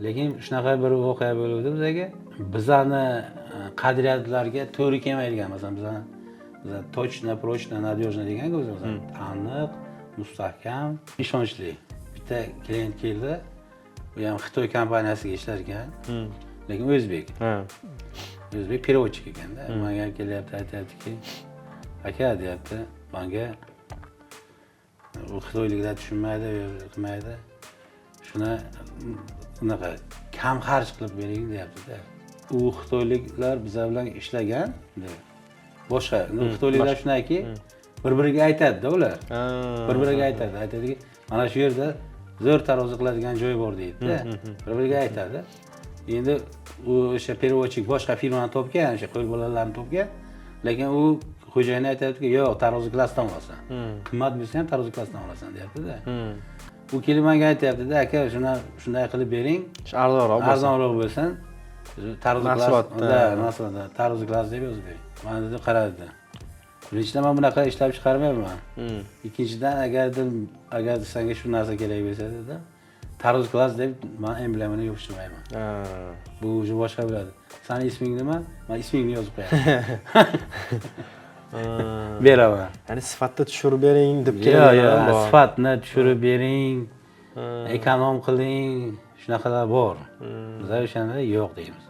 Lekin shunaqa bir voqea bo'ldi bizga. Bizani qadriyatlarga to'g'ri kelmaydigan, masalan, bizlar точно, прочно, надежно degan o'zimiz. Aniq, mustahkam, ishonchli. Bitta klient keldi. Bu ham Xitoy kompaniyasiga ishlar ekan. Lekin o'zbek. O'zbek переводчик ekanda. Menga kelyapti, aytayaptiki, aka deyapti, menga u xitoyliklar tushunmaydi, qilmaydi. Shuni unaqa kam xarj qilib bering deyapti-da. U xitoyliklar bizlar bilan ishlagan, boshqa. Xitoyliklar shunaki, bir-biriga aytadi-da ular. Bir-biriga aytadi. Aytadiki, mana shu yerda zo'r tarozi qiladigan joy bor deydi-da. Bir-biriga aytadi. Endi u o'sha переводчик boshqa firmani topgan, o'sha qo'l bolalarni topgan. Lekin u xo'jayin aytadiki, "Yo'q, tarozi klassdan olasan. Qimmat bo'lsa ham tarozi klassdan olasan" deyapti-da. U kelib menga aytayapti-da, aka, shunday qilib bering. Arzonroq bo'lsin. Tarozi klassda, tarozi klass deb yozib bering. Mana dedi, qaradi. Birinchidan men bunaqa ishlab chiqarmayman. Ikkinchidan, agar senga shu narsa kerak bo'lsa dedi, tarozi klass deb men emblemini yopishtirmayman. Bu o'zi boshqa bo'ladi. Seni isming nima? Men ismingni yozib qo'yaman. Beraman. Ya'ni sifatni tushirib bering deb keladilar bor. Sifatni tushirib bering, ekonom qiling, shunaqalar bor. Biz o'shanda yo'q deymiz.